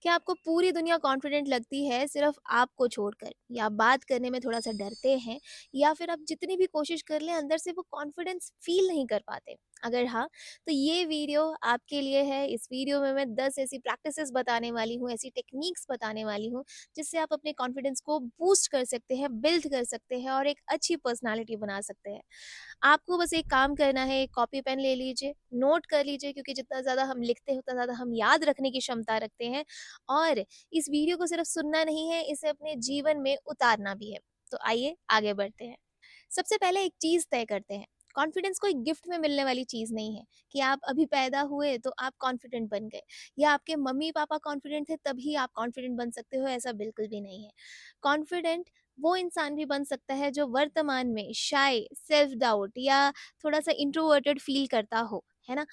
क्या आपको पूरी दुनिया कॉन्फिडेंट लगती है सिर्फ आपको छोड़कर, या बात करने में थोड़ा सा डरते हैं, या फिर आप जितनी भी कोशिश कर लें अंदर से वो कॉन्फिडेंस फील नहीं कर पाते? अगर हाँ, तो ये वीडियो आपके लिए है। इस वीडियो में मैं 10 ऐसी प्रैक्टिसेस बताने वाली हूँ, ऐसी टेक्निक्स बताने वाली हूँ जिससे आप अपने कॉन्फिडेंस को बूस्ट कर सकते हैं, बिल्ड कर सकते हैं और एक अच्छी पर्सनालिटी बना सकते हैं। आपको बस एक काम करना है, एक कॉपी पेन ले लीजिए, नोट कर लीजिए, क्योंकि जितना ज़्यादा हम लिखते हैं उतना ज़्यादा हम याद रखने की क्षमता रखते हैं। और इस वीडियो को सिर्फ सुनना नहीं है, इसे अपने जीवन में उतारना भी है। तो आइए आगे बढ़ते हैं। सबसे पहले एक चीज़ तय करते हैं। कॉन्फिडेंस कोई गिफ्ट में मिलने वाली चीज़ नहीं है कि आप अभी पैदा हुए तो आप कॉन्फिडेंट बन गए, या आपके मम्मी पापा कॉन्फिडेंट थे तभी आप कॉन्फिडेंट बन सकते हो। ऐसा बिल्कुल भी नहीं है। कॉन्फिडेंट वो इंसान भी बन सकता है जो वर्तमान में शाय, सेल्फ डाउट या थोड़ा सा इंट्रोवर्टेड फील करता हो, है ना?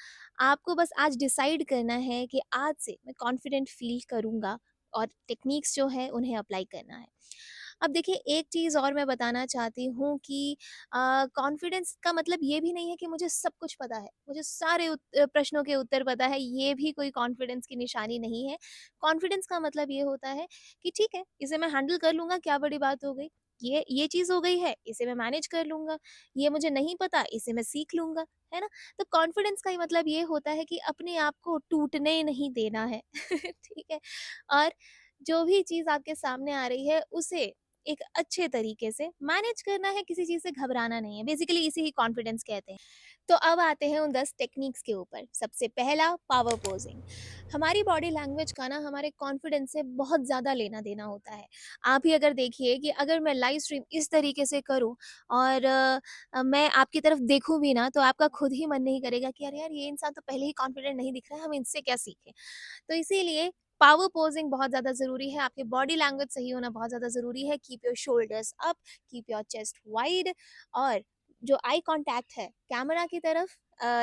आपको बस आज डिसाइड करना है कि आज से मैं कॉन्फिडेंट फील करूँगा और टेक्निक्स जो है उन्हें अप्लाई करना है। अब देखिए, एक चीज़ और मैं बताना चाहती हूँ कि कॉन्फिडेंस का मतलब ये भी नहीं है कि मुझे सब कुछ पता है, मुझे सारे प्रश्नों के उत्तर पता है, ये भी कोई कॉन्फिडेंस की निशानी नहीं है। कॉन्फिडेंस का मतलब ये होता है कि ठीक है, इसे मैं हैंडल कर लूँगा, क्या बड़ी बात हो गई। ये चीज़ हो गई है, इसे मैं मैनेज कर लूँगा। ये मुझे नहीं पता, इसे मैं सीख लूँगा, है ना? तो कॉन्फिडेंस का ही मतलब ये होता है कि अपने आप को टूटने नहीं देना है। ठीक है? और जो भी चीज़ आपके सामने आ रही है उसे एक अच्छे तरीके से मैनेज करना है, किसी चीज़ से घबराना नहीं है। बेसिकली इसे ही कॉन्फिडेंस कहते हैं। तो अब आते हैं उन 10 टेक्निक्स के ऊपर। सबसे पहला, पावर पोज़िंग। हमारी बॉडी लैंग्वेज का ना हमारे कॉन्फिडेंस से बहुत ज़्यादा लेना-देना होता है। आप ही अगर देखिए कि अगर मैं लाइव स्ट्रीम इस तरीके से करूँ और मैं आपकी तरफ देखूँ भी ना, तो आपका खुद ही मन नहीं करेगा कि अरे यार, ये इंसान तो पहले ही कॉन्फिडेंट नहीं दिख रहा है, हम इनसे क्या सीखें? तो इसीलिए पावर पोजिंग बहुत ज़्यादा ज़रूरी है, आपकी बॉडी लैंग्वेज सही होना बहुत ज़्यादा ज़रूरी है। Keep your shoulders up, keep your chest wide, और जो आई कांटेक्ट है कैमरा की तरफ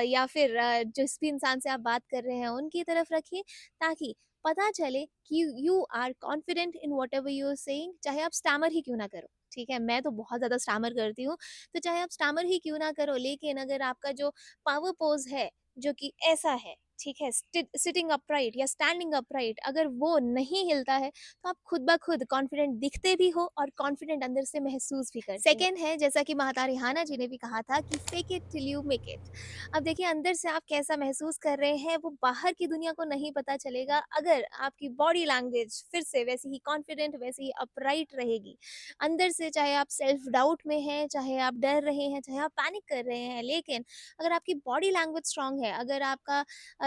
या फिर जिस भी इंसान से आप बात कर रहे हैं उनकी तरफ रखिए, ताकि पता चले कि you are confident in whatever you are saying, चाहे आप स्टैमर ही क्यों ना करो। ठीक है, मैं तो बहुत ज़्यादा स्टैमर करती हूँ, तो चाहे आप स्टैमर ही क्यों ना करो, लेकिन अगर आपका जो पावर पोज है जो कि ऐसा है, ठीक है, सिटिंग अपराइट या स्टैंडिंग अपराइट, अगर वो नहीं हिलता है तो आप खुद ब खुद कॉन्फिडेंट दिखते भी हो और कॉन्फिडेंट अंदर से महसूस भी करते हो। सेकंड है, जैसा कि महाता रिहाना जी ने भी कहा था कि fake it till you make it. अब देखिए, अंदर से आप कैसा महसूस कर रहे हैं वो बाहर की दुनिया को नहीं पता चलेगा, अगर आपकी बॉडी लैंग्वेज फिर से वैसी ही कॉन्फिडेंट, वैसी ही अपराइट रहेगी। अंदर से चाहे आप सेल्फ डाउट में हैं, चाहे आप डर रहे हैं, चाहे आप पैनिक कर रहे हैं, लेकिन अगर आपकी बॉडी लैंग्वेज स्ट्रांग है, अगर आपका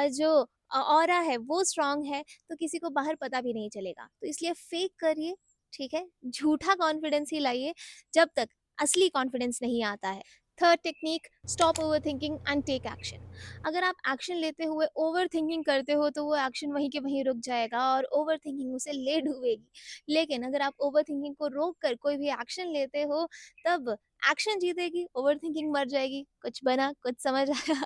जो ऑरा है वो स्ट्रांग है, तो किसी को बाहर पता भी नहीं चलेगा। तो इसलिए फेक करिए, ठीक है? झूठा कॉन्फिडेंस ही लाइए जब तक असली कॉन्फिडेंस नहीं आता है। Third technique, stop overthinking and take action. अगर आप एक्शन लेते हुए ओवरथिंकिंग करते हो तो वो एक्शन वहीं के वहीं रुक जाएगा और ओवरथिंकिंग उसे ले डूबेगी। लेकिन अगर आप ओवरथिंकिंग को रोक कर कोई भी एक्शन लेते हो, तब एक्शन जीतेगी, ओवरथिंकिंग मर जाएगी। कुछ बना, कुछ समझ आया?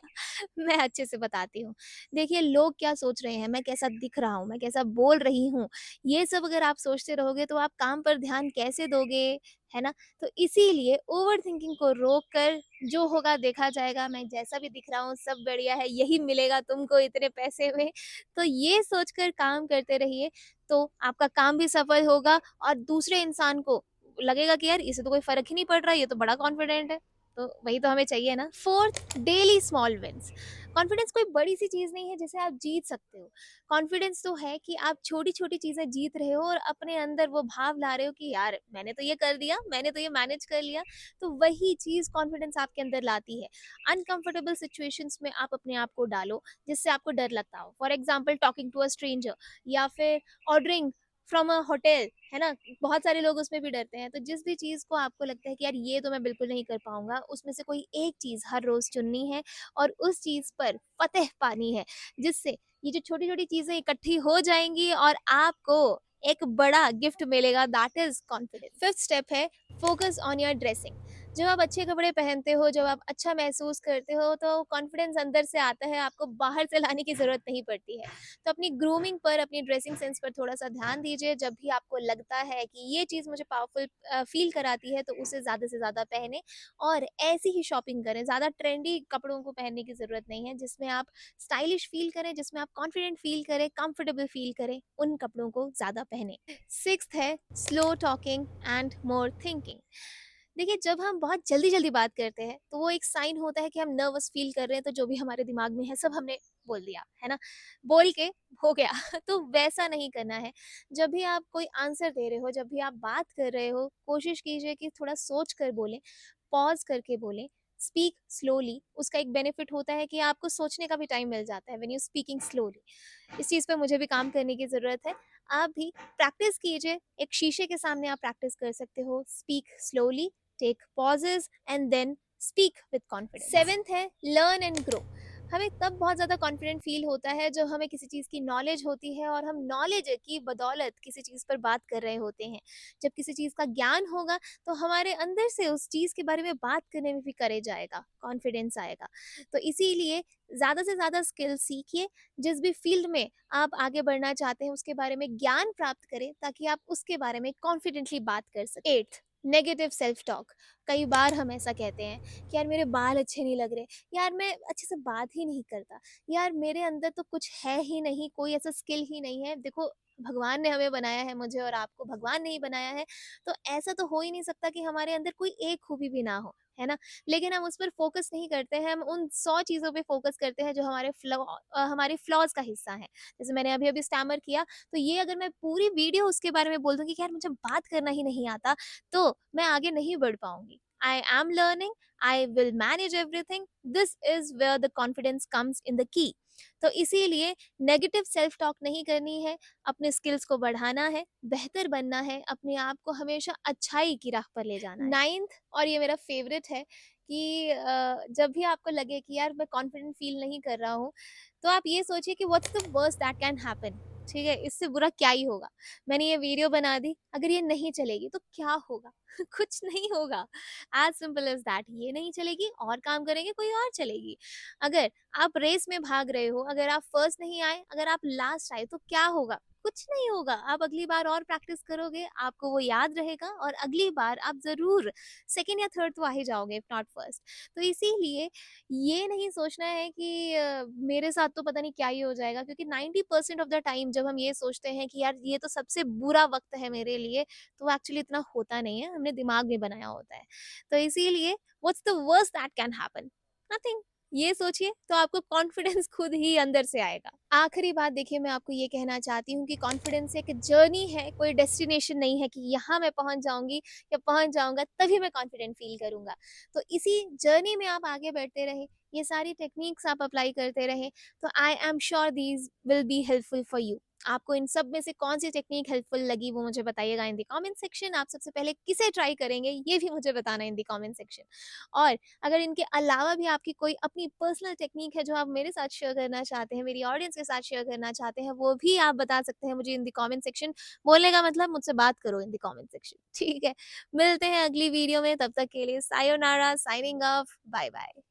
मैं अच्छे से बताती हूँ। देखिए, लोग क्या सोच रहे हैं, मैं कैसा दिख रहा हूँ, मैं कैसा बोल रही हूँ, ये सब अगर आप सोचते रहोगे तो आप काम पर ध्यान कैसे दोगे, है ना? तो इसीलिए ओवरथिंकिंग को रोक कर जो होगा देखा जाएगा, मैं जैसा भी दिख रहा हूँ सब बढ़िया है, यही मिलेगा तुमको इतने पैसे में। तो ये सोचकर काम करते रहिए, तो आपका काम भी सफल होगा और दूसरे इंसान को लगेगा कि यार, इसे तो कोई फ़र्क ही नहीं पड़ रहा, ये तो बड़ा कॉन्फिडेंट है। तो वही तो हमें चाहिए ना। Fourth, daily small wins. Confidence कोई बड़ी सी चीज़ नहीं है जिसे आप जीत सकते हो। कॉन्फिडेंस तो है कि आप छोटी-छोटी चीज़ें जीत रहे हो और अपने अंदर वो भाव ला रहे हो कि यार, मैंने तो ये कर दिया, मैंने तो ये मैनेज कर लिया। तो वही चीज़ कॉन्फिडेंस आपके अंदर लाती है। अनकंफर्टेबल सिचुएशंस में आप अपने आप को डालो जिससे आपको डर लगता हो। For example, talking to a stranger, या फिर ऑर्डरिंग फ्रॉम अ होटल, है ना? बहुत सारे लोग उसमें भी डरते हैं। तो जिस भी चीज़ को आपको लगता है कि यार, ये तो मैं बिल्कुल नहीं कर पाऊँगा, उसमें से कोई एक चीज़ हर रोज़ चुननी है और उस चीज़ पर फ़तह पानी है, जिससे ये जो छोटी-छोटी चीज़ें इकट्ठी हो जाएँगी और आपको एक बड़ा गिफ्ट मिलेगा, that is confidence. Fifth step है, फोकस ऑन योर ड्रेसिंग। जब आप अच्छे कपड़े पहनते हो, जब आप अच्छा महसूस करते हो, तो कॉन्फिडेंस अंदर से आता है, आपको बाहर से लाने की ज़रूरत नहीं पड़ती है। तो अपनी ग्रूमिंग पर, अपनी ड्रेसिंग सेंस पर थोड़ा-सा ध्यान दीजिए। जब भी आपको लगता है कि ये चीज़ मुझे पावरफुल फ़ील कराती है, तो उसे ज़्यादा से ज़्यादा पहनें और ऐसी ही शॉपिंग करें। ज़्यादा ट्रेंडी कपड़ों को पहनने की ज़रूरत नहीं है, जिसमें आप स्टाइलिश फ़ील करें, जिसमें आप कॉन्फिडेंट फ़ील करें, कंफर्टेबल फ़ील करें, उन कपड़ों को ज़्यादा पहनें। 6th है slow talking and more thinking. देखिए, जब हम बहुत जल्दी-जल्दी बात करते हैं, तो वो एक साइन होता है कि हम नर्वस फ़ील कर रहे हैं, तो जो भी हमारे दिमाग में है, सब हमने बोल दिया, है ना? बोल के हो गया। तो वैसा नहीं करना है। जब भी आप कोई आंसर दे रहे हो, जब भी आप बात कर रहे हो, कोशिश कीजिए कि थोड़ा सोच कर बोलें, पॉज़ करके बोलें, स्पीक स्लोली। उसका एक बेनिफिट होता है कि आपको सोचने का भी टाइम मिल जाता है व्हेन यू स्पीकिंग स्लोली। इस चीज़ पे मुझे भी काम करने की ज़रूरत है। आप भी प्रैक्टिस कीजिए, एक शीशे के सामने आप प्रैक्टिस कर सकते हो। Speak slowly, take pauses and then speak with confidence. 7th है लर्न एंड ग्रो। हमें तब बहुत ज़्यादा कॉन्फिडेंट फ़ील होता है जब हमें किसी चीज़ की नॉलेज होती है और हम नॉलेज की बदौलत किसी चीज़ पर बात कर रहे होते हैं। जब किसी चीज़ का ज्ञान होगा, तो हमारे अंदर से उस चीज़ के बारे में बात करने में भी करेज आएगा, कॉन्फिडेंस आएगा। तो इसीलिए ज़्यादा से ज़्यादा स्किल सीखिए, जिस भी फ़ील्ड में आप आगे बढ़ना चाहते हैं उसके बारे में ज्ञान प्राप्त करें, ताकि आप उसके बारे में कॉन्फिडेंटली बात कर सकें। 8th negative self talk. कई बार हम ऐसा कहते हैं कि यार मेरे बाल अच्छे नहीं लग रहे, यार मैं अच्छे से बात ही नहीं करता, यार मेरे अंदर तो कुछ है ही नहीं, कोई ऐसा स्किल ही नहीं है। देखो, भगवान ने हमें बनाया है, मुझे और आपको भगवान ने ही बनाया है, तो ऐसा तो हो ही नहीं सकता कि हमारे अंदर कोई एक खूबी भी ना हो, है ना? लेकिन हम उस पर फ़ोकस नहीं करते हैं, हम उन 100 चीज़ों पे फ़ोकस करते हैं जो हमारे फ्लॉज़ का हिस्सा हैं। जैसे मैंने अभी-अभी स्टैमर किया, तो ये अगर मैं पूरी वीडियो उसके बारे में बोल दूँगी कि यार मुझे बात करना ही नहीं आता, तो मैं आगे नहीं बढ़ पाऊँगी। I am learning, I will manage everything, this is where the confidence comes in the key. तो इसीलिए नेगेटिव सेल्फ टॉक नहीं करनी है, अपने स्किल्स को बढ़ाना है, बेहतर बनना है, अपने आप को हमेशा अच्छाई की राह पर ले जाना है। 9th और ये मेरा फ़ेवरेट है कि जब भी आपको लगे कि यार मैं कॉन्फिडेंट फ़ील नहीं कर रहा हूँ, तो आप ये सोचिए कि what's the worst that can happen. ठीक है? इससे बुरा क्या ही होगा? मैंने ये वीडियो बना दी, अगर ये नहीं चलेगी तो क्या होगा? कुछ नहीं होगा। As simple as that. ये नहीं चलेगी, और काम करेंगे, कोई और चलेगी। अगर आप रेस में भाग रहे हो, अगर आप फर्स्ट नहीं आए, अगर आप लास्ट आए, तो क्या होगा? कुछ नहीं होगा। आप अगली बार और प्रैक्टिस करोगे, आपको वो याद रहेगा और अगली बार आप ज़रूर सेकंड या थर्ड तो आ ही जाओगे, इफ नॉट फर्स्ट। तो इसीलिए ये नहीं सोचना है कि मेरे साथ तो पता नहीं क्या ही हो जाएगा, क्योंकि 90% ऑफ द टाइम जब हम ये सोचते हैं कि यार ये तो सबसे बुरा वक़्त है मेरे लिए, तो एक्चुअली इतना होता नहीं है, हमने दिमाग में बनाया होता है। तो इसीलिए what's the worst that can happen? Nothing. ये सोचिए तो आपको कॉन्फिडेंस खुद ही अंदर से आएगा। आखिरी बात देखिए, मैं आपको ये कहना चाहती हूँ कि कॉन्फिडेंस एक जर्नी है, कोई डेस्टिनेशन नहीं है कि यहाँ मैं पहुँच जाऊँगी या पहुँच जाऊँगा तभी मैं कॉन्फिडेंट फ़ील करूँगा। तो इसी जर्नी में आप आगे बढ़ते रहें, ये सारी टेक्निक्स आप अप्लाई करते रहें, तो I am sure these will be helpful for you. आपको इन सब में से कौन-सी टेक्निक हेल्पफुल लगी, वो मुझे बताइएगा इन द कमेंट सेक्शन। आप सबसे पहले किसे ट्राई करेंगे, ये भी मुझे बताना इन द कमेंट सेक्शन। और अगर इनके अलावा भी आपकी कोई अपनी पर्सनल टेक्निक है जो आप मेरे साथ शेयर करना चाहते हैं, मेरी ऑडियंस के साथ शेयर करना चाहते हैं, वो भी आप बता सकते हैं मुझे इन द कमेंट सेक्शन। बोलने का मतलब मुझसे बात करो इन द कमेंट सेक्शन, ठीक है? मिलते हैं अगली वीडियो में, तब तक के लिए sayonara, signing off, bye bye.